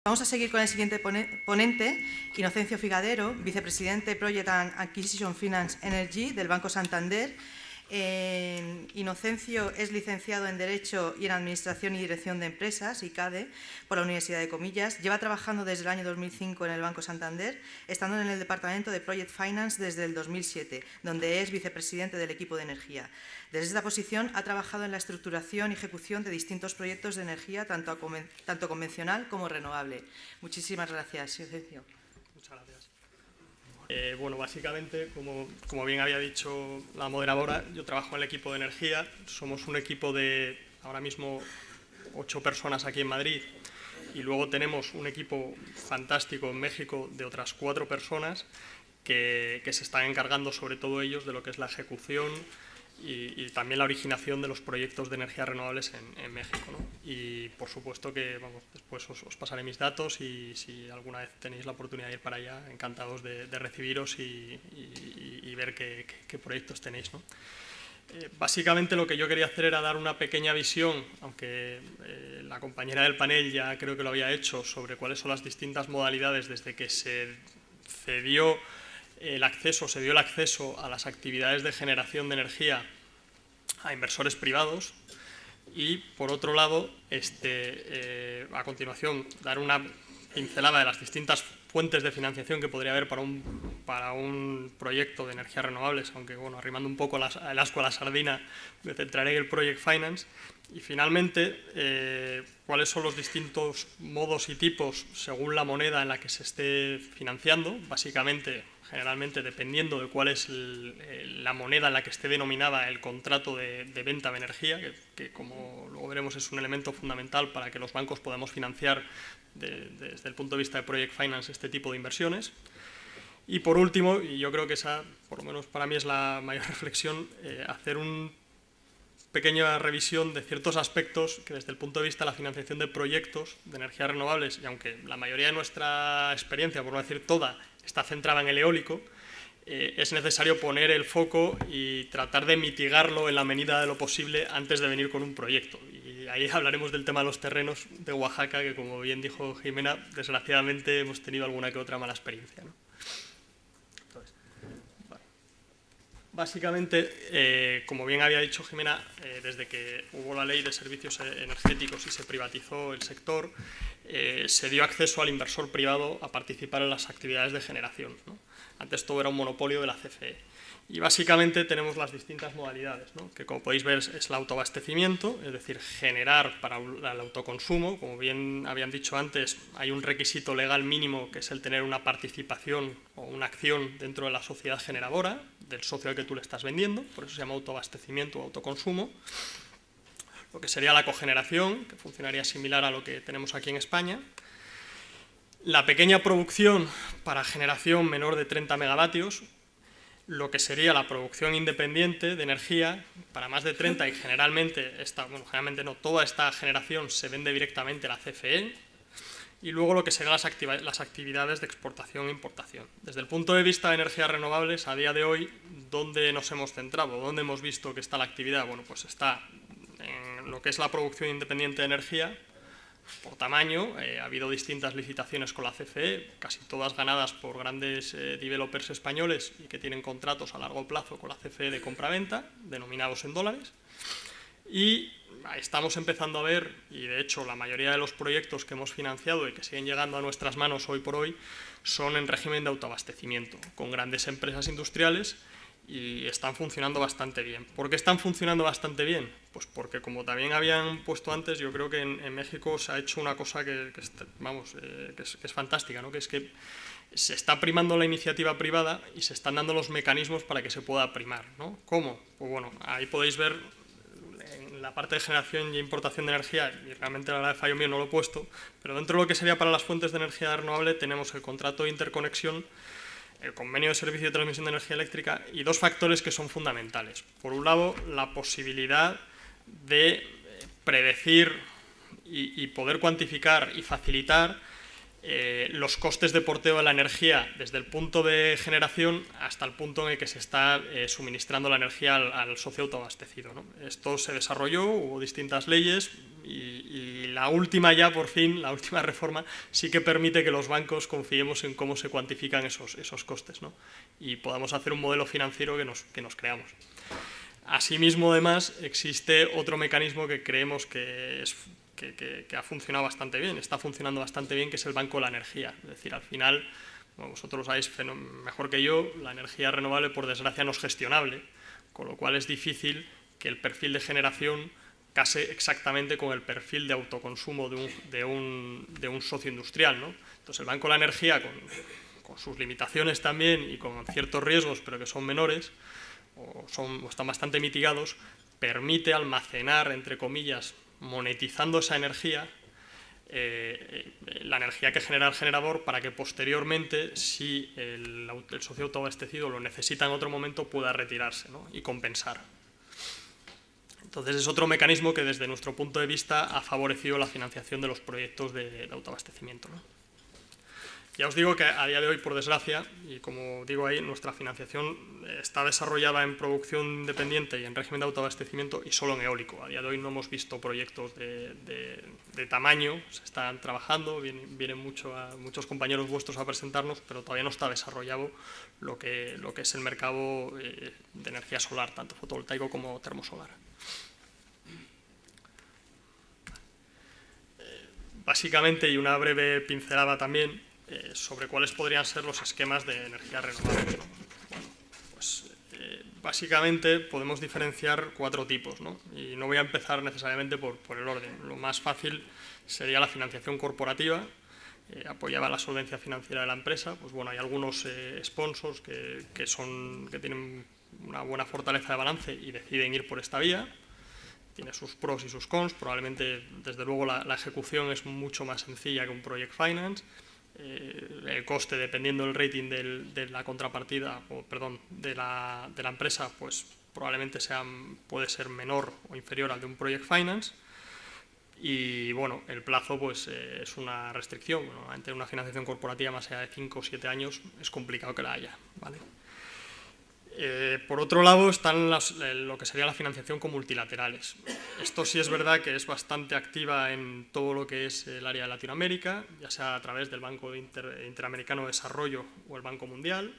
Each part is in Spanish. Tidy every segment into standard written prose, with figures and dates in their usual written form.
Vamos a seguir con el siguiente ponente, Inocencio Figadero, vicepresidente Project and Acquisition Finance Energy del Banco Santander. Inocencio es licenciado en Derecho y en Administración y Dirección de Empresas, ICADE, por la Universidad de Comillas. Lleva trabajando desde el año 2005 en el Banco Santander, estando en el Departamento de Project Finance desde el 2007, donde es vicepresidente del equipo de energía. Desde esta posición ha trabajado en la estructuración y ejecución de distintos proyectos de energía, tanto convencional como renovable. Muchísimas gracias, Inocencio. Muchas gracias. Bueno, básicamente, como bien había dicho la moderadora, yo trabajo en el equipo de energía. Somos un equipo de, ahora mismo, 8 personas aquí en Madrid, y luego tenemos un equipo fantástico en México de otras 4 personas que se están encargando, sobre todo ellos, de lo que es la ejecución y también la originación de los proyectos de energías renovables en México, ¿no? Y por supuesto que después os pasaré mis datos, y si alguna vez tenéis la oportunidad de ir para allá, encantados de recibiros y ver qué proyectos tenéis, ¿no? Básicamente lo que yo quería hacer era dar una pequeña visión, aunque la compañera del panel ya creo que lo había hecho, sobre cuáles son las distintas modalidades desde que se dio el acceso a las actividades de generación de energía a inversores privados, y por otro lado, a continuación, dar una pincelada de las distintas fuentes de financiación que podría haber para un proyecto de energías renovables, aunque bueno, arrimando un poco el asco a la sardina, me centraré en el Project Finance. Y finalmente, cuáles son los distintos modos y tipos según la moneda en la que se esté financiando, básicamente, generalmente dependiendo de cuál es la moneda en la que esté denominada el contrato de venta de energía, que como luego veremos es un elemento fundamental para que los bancos podamos financiar desde el punto de vista de Project Finance este tipo de inversiones. Y por último, y yo creo que esa, por lo menos para mí, es la mayor reflexión, hacer una pequeña revisión de ciertos aspectos que desde el punto de vista de la financiación de proyectos de energías renovables, y aunque la mayoría de nuestra experiencia, por no decir toda, está centrada en el eólico, es necesario poner el foco y tratar de mitigarlo en la medida de lo posible antes de venir con un proyecto. Y ahí hablaremos del tema de los terrenos de Oaxaca, que como bien dijo Jimena, desgraciadamente hemos tenido alguna que otra mala experiencia, ¿no? Entonces, vale. Básicamente, como bien había dicho Jimena, desde que hubo la ley de servicios energéticos y se privatizó el sector, se dio acceso al inversor privado a participar en las actividades de generación, ¿no? Antes todo era un monopolio de la CFE. Y básicamente tenemos las distintas modalidades, ¿no? Que como podéis ver es el autoabastecimiento, es decir, generar para el autoconsumo. Como bien habían dicho antes, hay un requisito legal mínimo que es el tener una participación o una acción dentro de la sociedad generadora, del socio al que tú le estás vendiendo, por eso se llama autoabastecimiento o autoconsumo. Lo que sería la cogeneración, que funcionaría similar a lo que tenemos aquí en España. La pequeña producción para generación menor de 30 megavatios, lo que sería la producción independiente de energía para más de 30, y generalmente toda esta generación se vende directamente a la CFE, y luego lo que serían las actividades de exportación e importación. Desde el punto de vista de energías renovables, a día de hoy, ¿dónde nos hemos centrado? ¿Dónde hemos visto que está la actividad? Bueno, pues está en lo que es la producción independiente de energía. Por tamaño, ha habido distintas licitaciones con la CFE, casi todas ganadas por grandes developers españoles y que tienen contratos a largo plazo con la CFE de compra-venta, denominados en dólares. Y estamos empezando a ver, y de hecho la mayoría de los proyectos que hemos financiado y que siguen llegando a nuestras manos hoy por hoy son en régimen de autoabastecimiento, con grandes empresas industriales, y están funcionando bastante bien. ¿Por qué están funcionando bastante bien? Pues porque, como también habían puesto antes, yo creo que en México se ha hecho una cosa que es fantástica, ¿no? Que es que se está primando la iniciativa privada y se están dando los mecanismos para que se pueda primar, ¿no? ¿Cómo? Pues bueno, ahí podéis ver en la parte de generación y importación de energía, y realmente la verdad de fallo mío no lo he puesto, pero dentro de lo que sería para las fuentes de energía renovable tenemos el contrato de interconexión, el convenio de servicio de transmisión de energía eléctrica, y dos factores que son fundamentales. Por un lado, la posibilidad de predecir y poder cuantificar y facilitar los costes de porteo de la energía desde el punto de generación hasta el punto en el que se está suministrando la energía al socio autoabastecido, ¿no? Esto se desarrolló, hubo distintas leyes y la última ya, por fin, la última reforma, sí que permite que los bancos confiemos en cómo se cuantifican esos costes, ¿no? Y podamos hacer un modelo financiero que nos creamos. Asimismo, además, existe otro mecanismo que creemos que ha funcionado bastante bien, está funcionando bastante bien, que es el Banco de la Energía. Es decir, al final, como vosotros lo sabéis mejor que yo, la energía renovable, por desgracia, no es gestionable, con lo cual es difícil que el perfil de generación case exactamente con el perfil de autoconsumo de un socio industrial, ¿no? Entonces, el Banco de la Energía, con sus limitaciones también y con ciertos riesgos, pero que son menores, o están bastante mitigados, permite almacenar, entre comillas, monetizando esa energía, la energía que genera el generador, para que posteriormente, si el socio autoabastecido lo necesita en otro momento, pueda retirarse, ¿no? Y compensar. Entonces es otro mecanismo que desde nuestro punto de vista ha favorecido la financiación de los proyectos de autoabastecimiento, ¿no? Ya os digo que a día de hoy, por desgracia, y como digo ahí, nuestra financiación está desarrollada en producción independiente y en régimen de autoabastecimiento y solo en eólico. A día de hoy no hemos visto proyectos de tamaño, se están trabajando, vienen muchos compañeros vuestros a presentarnos, pero todavía no está desarrollado lo que es el mercado de energía solar, tanto fotovoltaico como termosolar. Básicamente, y una breve pincelada también, sobre cuáles podrían ser los esquemas de energía renovable, ¿no? Bueno, pues básicamente podemos diferenciar 4 tipos, ¿no? Y no voy a empezar necesariamente por el orden. Lo más fácil sería la financiación corporativa, apoyaba la solvencia financiera de la empresa. Pues bueno, hay algunos sponsors que tienen una buena fortaleza de balance y deciden ir por esta vía. Tiene sus pros y sus cons. Probablemente, desde luego, la ejecución es mucho más sencilla que un project finance. El coste, dependiendo del rating de la contrapartida, de la empresa, pues probablemente puede ser menor o inferior al de un project finance. Y bueno, el plazo pues es una restricción. Bueno, ante una financiación corporativa más allá de 5 o 7 años es complicado que la haya, ¿vale? Por otro lado están lo que sería la financiación con multilaterales. Esto sí es verdad que es bastante activa en todo lo que es el área de Latinoamérica, ya sea a través del Banco Interamericano de Desarrollo o el Banco Mundial.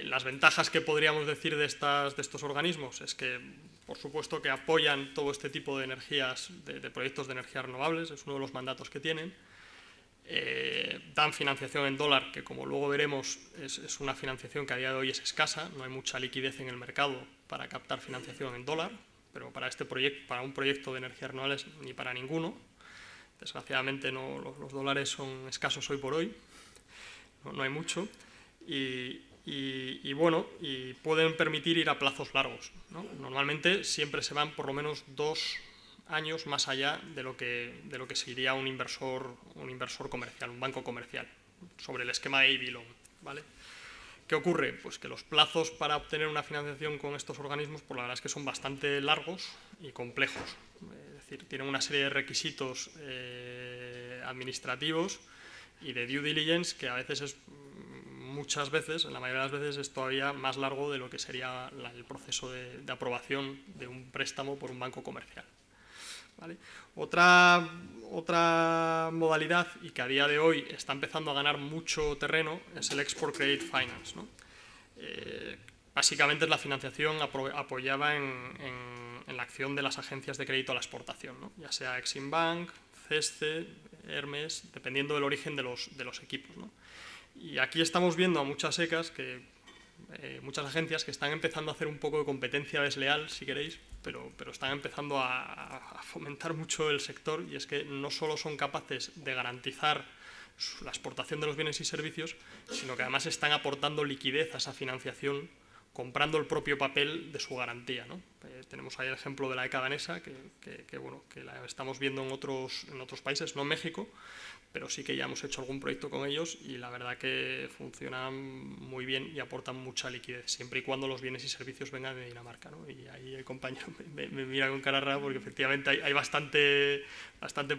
Las ventajas que podríamos decir de estos organismos es que, por supuesto, que apoyan todo este tipo de energías, de proyectos de energías renovables, es uno de los mandatos que tienen. Dan financiación en dólar, que como luego veremos es una financiación que a día de hoy es escasa, no hay mucha liquidez en el mercado para captar financiación en dólar, pero para un proyecto de energías renovables ni para ninguno. Desgraciadamente los dólares son escasos hoy por hoy, no hay mucho, y bueno, y pueden permitir ir a plazos largos, ¿no? Normalmente siempre se van por lo menos 2 años más allá de lo que se iría un inversor comercial, un banco comercial, sobre el esquema de A/B loan, ¿vale? ¿Qué ocurre? Pues que los plazos para obtener una financiación con estos organismos, pues la verdad es que son bastante largos y complejos. Es decir, tienen una serie de requisitos administrativos y de due diligence que a veces muchas veces, en la mayoría de las veces, es todavía más largo de lo que sería el proceso de aprobación de un préstamo por un banco comercial, ¿vale? Otra modalidad, y que a día de hoy está empezando a ganar mucho terreno, es el Export Credit Finance, ¿no? Básicamente es la financiación apoyada en la acción de las agencias de crédito a la exportación, ¿no? Ya sea Exim Bank, CESCE, Hermes, dependiendo del origen de los equipos, ¿no? Y aquí estamos viendo a muchas muchas agencias que están empezando a hacer un poco de competencia desleal, si queréis, pero están empezando a fomentar mucho el sector, y es que no solo son capaces de garantizar la exportación de los bienes y servicios, sino que además están aportando liquidez a esa financiación comprando el propio papel de su garantía, ¿no? Tenemos ahí el ejemplo de la ECA danesa, que la estamos viendo en otros países, no en México, pero sí que ya hemos hecho algún proyecto con ellos y la verdad que funcionan muy bien y aportan mucha liquidez, siempre y cuando los bienes y servicios vengan de Dinamarca, ¿no? Y ahí el compañero me mira con cara rara porque efectivamente hay bastante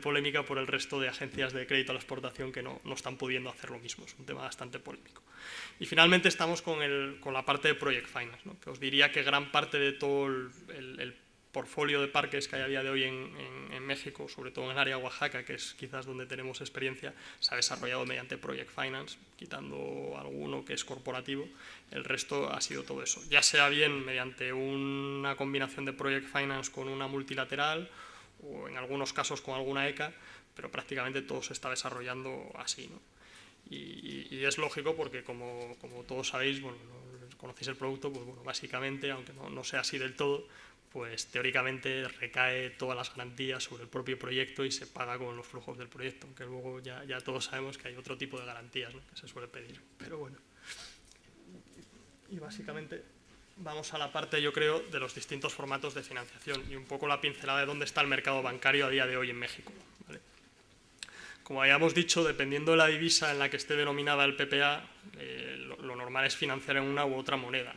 polémica por el resto de agencias de crédito a la exportación que no están pudiendo hacer lo mismo, es un tema bastante polémico. Y finalmente estamos con la parte de Project Finance, ¿no? Que os diría que gran parte de todo el portfolio de parques que hay a día de hoy en México, sobre todo en el área de Oaxaca, que es quizás donde tenemos experiencia, se ha desarrollado mediante Project Finance, quitando alguno que es corporativo, el resto ha sido todo eso. Ya sea bien mediante una combinación de Project Finance con una multilateral o en algunos casos con alguna ECA, pero prácticamente todo se está desarrollando así, ¿no? Y es lógico porque como todos sabéis, bueno, conocéis el producto, pues bueno, básicamente, aunque no sea así del todo, pues teóricamente recae todas las garantías sobre el propio proyecto y se paga con los flujos del proyecto, aunque luego ya todos sabemos que hay otro tipo de garantías, ¿no? Que se suele pedir, pero bueno. Y básicamente vamos a la parte, yo creo, de los distintos formatos de financiación y un poco la pincelada de dónde está el mercado bancario a día de hoy en México, ¿vale? Como habíamos dicho, dependiendo de la divisa en la que esté denominada el PPA, lo normal es financiar en una u otra moneda.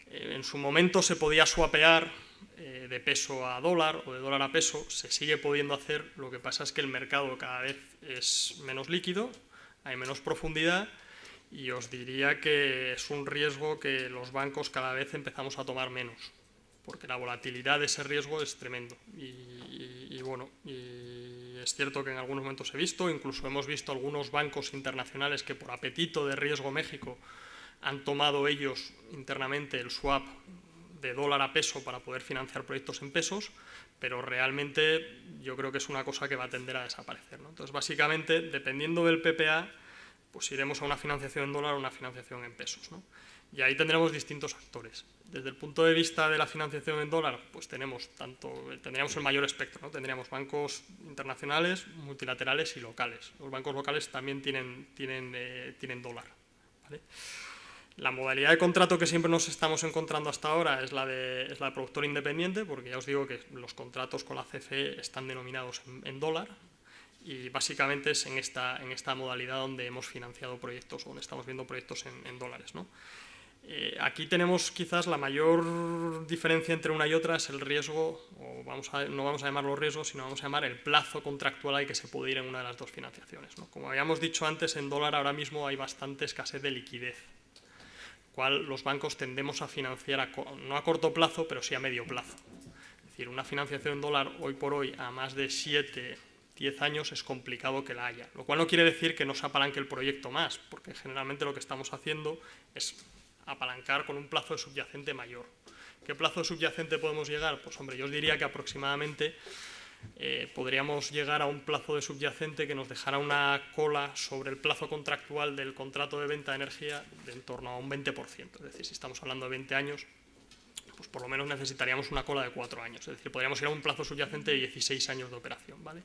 En su momento se podía swapear de peso a dólar o de dólar a peso, se sigue pudiendo hacer, lo que pasa es que el mercado cada vez es menos líquido, hay menos profundidad y os diría que es un riesgo que los bancos cada vez empezamos a tomar menos, porque la volatilidad de ese riesgo es tremendo y bueno, y es cierto que en algunos momentos he visto, incluso hemos visto algunos bancos internacionales que por apetito de riesgo México han tomado ellos internamente el swap de dólar a peso para poder financiar proyectos en pesos, pero realmente yo creo que es una cosa que va a tender a desaparecer, ¿no? Entonces, básicamente, dependiendo del PPA, pues iremos a una financiación en dólar o una financiación en pesos, ¿no? Y ahí tendremos distintos actores. Desde el punto de vista de la financiación en dólar, pues tendríamos el mayor espectro, ¿no? Tendríamos bancos internacionales, multilaterales y locales. Los bancos locales también tienen dólar, ¿vale? La modalidad de contrato que siempre nos estamos encontrando hasta ahora es la de productor independiente, porque ya os digo que los contratos con la CFE están denominados en dólar y básicamente es en esta modalidad donde hemos financiado proyectos o donde estamos viendo proyectos en dólares, ¿no? Aquí tenemos quizás la mayor diferencia entre una y otra es el riesgo, o no vamos a llamarlo riesgo, sino vamos a llamar el plazo contractual al que se puede ir en una de las dos financiaciones, ¿no? Como habíamos dicho antes, en dólar ahora mismo hay bastante escasez de liquidez, cual los bancos tendemos a financiar no a corto plazo, pero sí a medio plazo. Es decir, una financiación en dólar hoy por hoy a más de 7, 10 años es complicado que la haya, lo cual no quiere decir que no se apalanque el proyecto más, porque generalmente lo que estamos haciendo es apalancar con un plazo de subyacente mayor. ¿Qué plazo de subyacente podemos llegar? Pues hombre, yo os diría que aproximadamente podríamos llegar a un plazo de subyacente que nos dejara una cola sobre el plazo contractual del contrato de venta de energía de en torno a un 20%. Es decir, si estamos hablando de 20 años, pues por lo menos necesitaríamos una cola de 4 años. Es decir, podríamos ir a un plazo subyacente de 16 años de operación, ¿vale?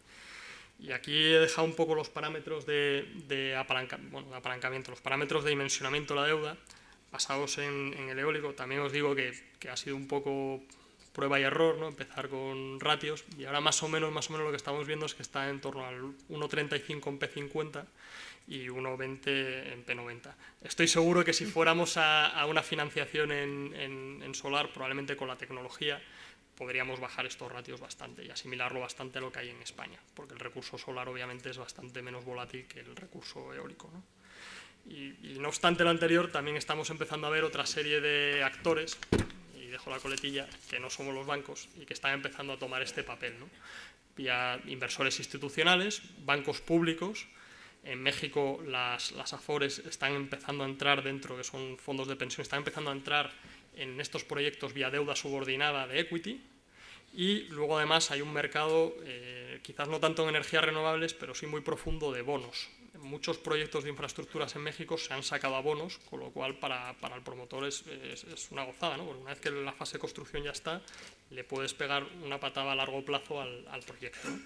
Y aquí he dejado un poco los parámetros de apalancamiento, los parámetros de dimensionamiento de la deuda, basados en el eólico. También os digo que ha sido un poco prueba y error, ¿no? Empezar con ratios y ahora más o menos lo que estamos viendo es que está en torno al 1,35 en P50 y 1,20 en P90. Estoy seguro que si fuéramos a una financiación en solar, probablemente con la tecnología podríamos bajar estos ratios bastante y asimilarlo bastante a lo que hay en España, porque el recurso solar obviamente es bastante menos volátil que el recurso eólico, ¿no? Y no obstante lo anterior, también estamos empezando a ver otra serie de actores, y dejo la coletilla, que no somos los bancos y que están empezando a tomar este papel, ¿no? Vía inversores institucionales, bancos públicos. En México las Afores están empezando a entrar dentro, que son fondos de pensión, están empezando a entrar en estos proyectos vía deuda subordinada de equity. Y luego además hay un mercado, quizás no tanto en energías renovables, pero sí muy profundo de bonos. muchos proyectos de infraestructuras en México se han sacado abonos, con lo cual para el promotor es una gozada, ¿no? Porque una vez que la fase de construcción ya está, le puedes pegar una patada a largo plazo al proyecto, ¿no?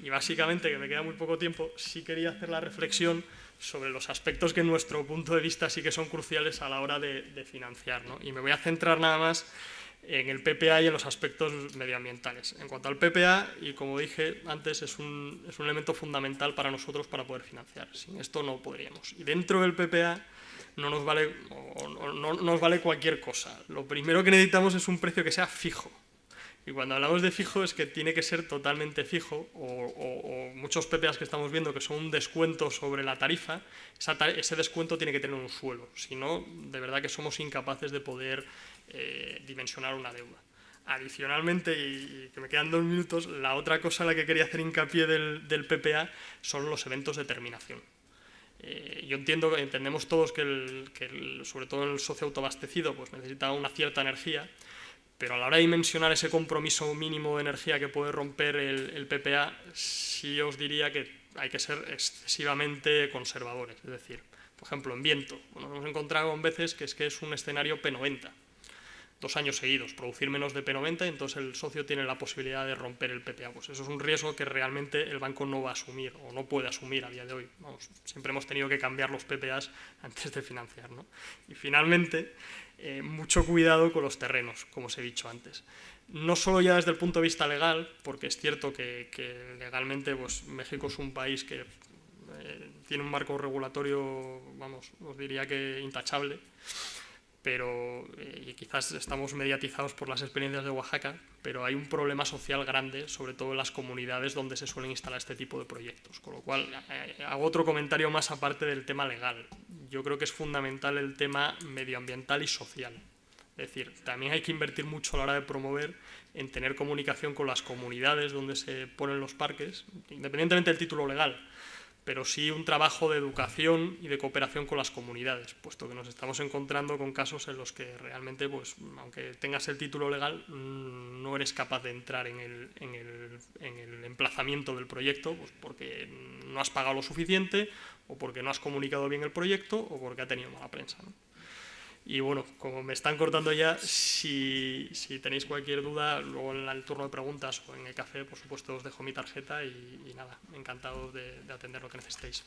Y básicamente, que me queda muy poco tiempo, sí quería hacer la reflexión sobre los aspectos que en nuestro punto de vista sí que son cruciales a la hora de financiar, ¿no? Y me voy a centrar nada más en el PPA y en los aspectos medioambientales. En cuanto al PPA, y como dije antes, es un elemento fundamental para nosotros para poder financiar. Sin esto no podríamos. Y dentro del PPA no nos vale cualquier cosa. Lo primero que necesitamos es un precio que sea fijo. Y cuando hablamos de fijo es que tiene que ser totalmente fijo, o muchos PPAs que estamos viendo que son un descuento sobre la tarifa, ese descuento tiene que tener un suelo. Si no, de verdad que somos incapaces de poder dimensionar una deuda. Adicionalmente, y que me quedan 2 minutos, la otra cosa en la que quería hacer hincapié del PPA son los eventos de terminación. Yo entendemos todos que sobre todo el socio autoabastecido pues necesita una cierta energía, pero a la hora de dimensionar ese compromiso mínimo de energía que puede romper el PPA, sí os diría que hay que ser excesivamente conservadores. Es decir, por ejemplo, en viento, nos hemos encontrado con veces que es un escenario P90, 2 años seguidos, producir menos de P90 y entonces el socio tiene la posibilidad de romper el PPA. Pues eso es un riesgo que realmente el banco no va a asumir o no puede asumir a día de hoy. Vamos, siempre hemos tenido que cambiar los PPAs antes de financiar, ¿no? Y finalmente, mucho cuidado con los terrenos, como os he dicho antes. No solo ya desde el punto de vista legal, porque es cierto que legalmente pues, México es un país que tiene un marco regulatorio, vamos, os diría que intachable, pero y quizás estamos mediatizados por las experiencias de Oaxaca, pero hay un problema social grande, sobre todo en las comunidades donde se suelen instalar este tipo de proyectos. Con lo cual, hago otro comentario más aparte del tema legal. Yo creo que es fundamental el tema medioambiental y social. Es decir, también hay que invertir mucho a la hora de promover en tener comunicación con las comunidades donde se ponen los parques, independientemente del título legal, pero sí un trabajo de educación y de cooperación con las comunidades, puesto que nos estamos encontrando con casos en los que realmente, pues, aunque tengas el título legal, no eres capaz de entrar en el emplazamiento del proyecto, pues porque no has pagado lo suficiente, o porque no has comunicado bien el proyecto, o porque ha tenido mala prensa, ¿no? Y bueno, como me están cortando ya, si tenéis cualquier duda, luego en el turno de preguntas o en el café, por supuesto, os dejo mi tarjeta y nada, encantado de atender lo que necesitéis.